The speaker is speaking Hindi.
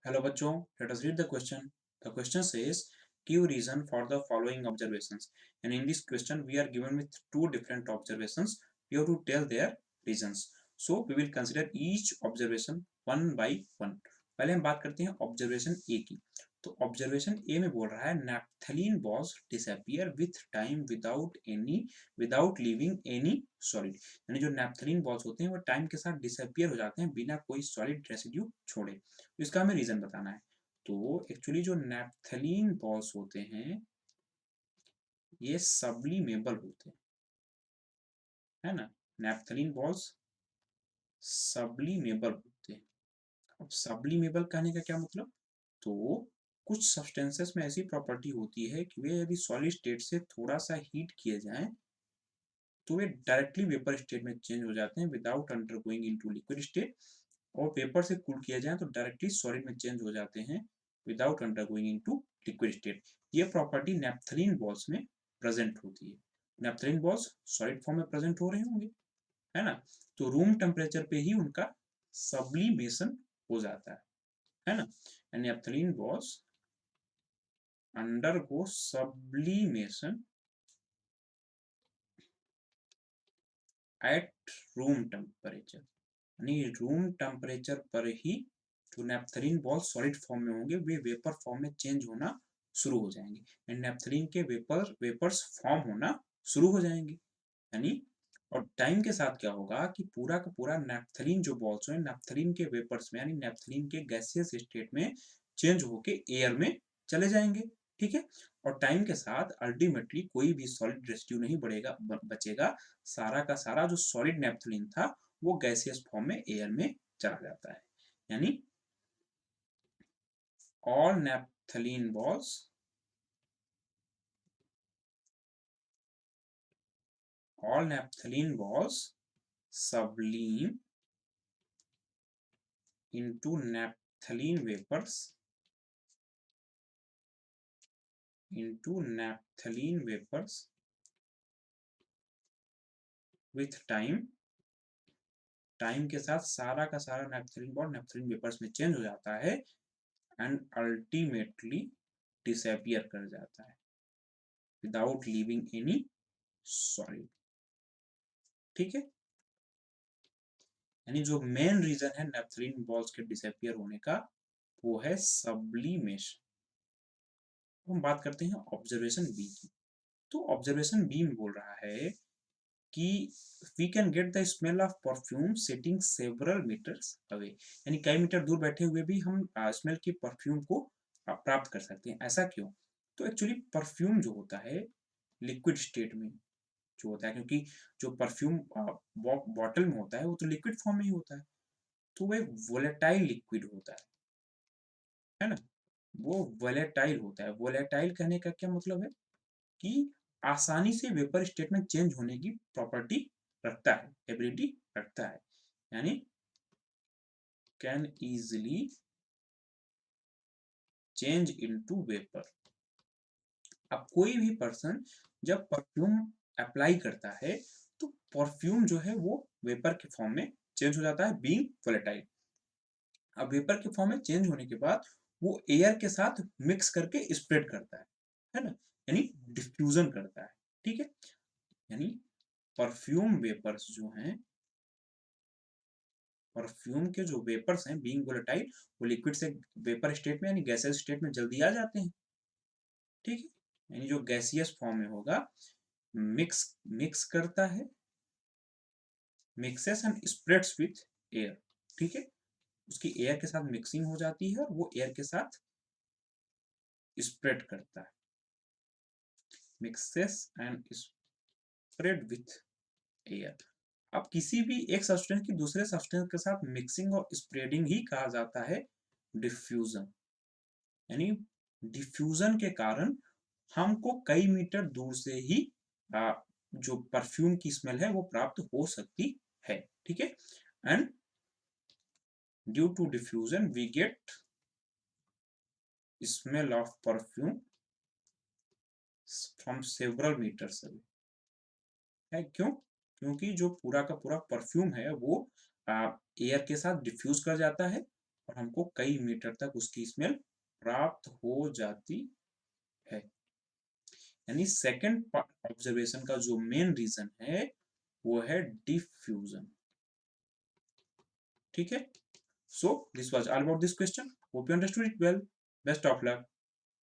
Hello bachcho, let us read the question. The question says, give reason for the following observations. And in this question, we are given with two different observations. We have to tell their reasons. So we will consider each observation one by one. पहले हम बात करते हैं ऑब्जर्वेशन ए की। तो ऑब्जर्वेशन ए में बोल रहा है naphthalene balls disappear with time without leaving any solid. यानी जो नैप्थलीन बॉल्स होते हैं वो टाइम के साथ डिसअपियर हो जाते हैं बिना कोई सॉलिड रेसिड्यू छोड़े। तो इसका हमें रीजन बताना है। तो एक्चुअली जो नैप्थलीन बॉल्स होते हैं ये सब्लिमेबल होते हैं, है ना। नैप्थलीन बॉल्स सब्लिमेबल होते हैं। अब सब्लिमेबल कहने का क्या मतलब, तो कुछ सब्सटेंसेस में ऐसी प्रॉपर्टी होती है कि वे यदि सॉलिड स्टेट से थोड़ा सा हीट किए जाएं तो वे डायरेक्टली वेपर स्टेट में चेंज हो जाते हैं without undergoing into liquid state, और वेपर से कूल किया जाए तो डायरेक्टली सॉलिड में चेंज हो जाते हैं without undergoing into liquid state. ये प्रॉपर्टी नैप्थलीन बॉल्स में प्रेजेंट होती है। नैप्थलीन बॉल्स सॉलिड फॉर्म में प्रेजेंट हो रहे होंगे, है ना। तो रूम टेम्परेचर पे ही उनका सब्लिमेशन हो जाता है ना। And naphthalene balls undergo sublimation at room temperature, यानी रूम टेम्परेचर पर ही जो नैप्थलीन बॉल सॉलिड फॉर्म में होंगे वे वेपर फॉर्म में चेंज होना शुरू हो जाएंगे। एंड नैप्थलीन के वेपर्स फॉर्म होना शुरू हो जाएंगे, यानी और टाइम के साथ क्या होगा कि पूरा का पूरा नैप्थलीन जो बॉल्स हैं नैप्थलीन के वेपर्स में यानी नैप्थलीन के गैसियस स्टेट में चेंज होके एयर में चले जाएंगे। ठीक है। और टाइम के साथ अल्टीमेटली कोई भी सॉलिड रेसिड्यू नहीं बचेगा। सारा का सारा जो सॉलिड नैप्थलीन था वो गैसियस फॉर्म में एयर में चला जाता है। यानी all naphthalene balls sublime into naphthalene vapors with time के साथ सारा का सारा नैप्थलीन बॉल नैप्थलीन वेपर्स में चेंज हो जाता है एंड अल्टीमेटली डिसअपियर कर जाता है विदाउट लीविंग एनी सॉलिड। ठीक है। यानी जो मेन रीजन है नैप्थलीन बॉल्स के डिसअपियर होने का वो है सब्लिमेशन। हम बात करते हैं ऑब्जर्वेशन बी की। तो ऑब्जर्वेशन बी में बोल रहा है कि we can get the smell of perfume sitting several metres away, यानी कई मीटर दूर बैठे हुए भी हम स्मेल की परफ्यूम को प्राप्त कर सकते हैं। ऐसा क्यों? तो एक्चुअली परफ्यूम जो होता है लिक्विड स्टेट में जो होता है, क्योंकि जो परफ्यूम बॉटल में होता है वो तो लिक्विड फॉर्म में ही होता है, तो वो एक वोलेटाइल लिक्विड होता है ना। वो वोलेटाइल होता है। वोलेटाइल कहने का क्या मतलब है कि आसानी से वेपर स्टेट में चेंज होने की प्रॉपर्टी रखता है, एबिलिटी रखता है, यानी can easily change into vapour. अब कोई भी पर्सन जब परफ्यूम अप्लाई करता है तो परफ्यूम जो है वो वेपर के फॉर्म में चेंज हो जाता है बीइंग वोलेटाइल। अब वेपर के फॉर्म में चेंज होने के बाद वो एयर के साथ मिक्स करके स्प्रेड करता है ना, यानी डिफ्यूजन करता है। ठीक है। यानी परफ्यूम वेपर्स जो हैं, परफ्यूम के जो वेपर्स हैं बीइंग वोलेटाइल वो लिक्विड से वेपर स्टेट में यानी गैसियस स्टेट में जल्दी आ जाते हैं। ठीक है। यानी जो गैसियस फॉर्म में होगा मिक्स मिक्स करता है, mixes and spreads with air. ठीक है। उसकी एयर के साथ मिक्सिंग हो जाती है और वो एयर के साथ स्प्रेड करता है, mixes and spread with air. अब किसी भी एक सब्सटेंस की दूसरे सब्सटेंस के साथ मिक्सिंग और स्प्रेडिंग ही कहा जाता है डिफ्यूजन। यानी डिफ्यूजन के कारण हमको कई मीटर दूर से ही जो परफ्यूम की स्मेल है वो प्राप्त हो सकती है। ठीक है। And due to diffusion we get smell of perfume from several metres away. है क्यों? क्योंकि जो पूरा का पूरा परफ्यूम है वो एयर के साथ डिफ्यूज कर जाता है और हमको कई मीटर तक उसकी स्मेल प्राप्त हो जाती है। यानी सेकंड ऑब्जर्वेशन का जो मेन रीजन है वो है डिफ्यूजन। ठीक है, so this was all about this question, hope you understood it well, best of luck.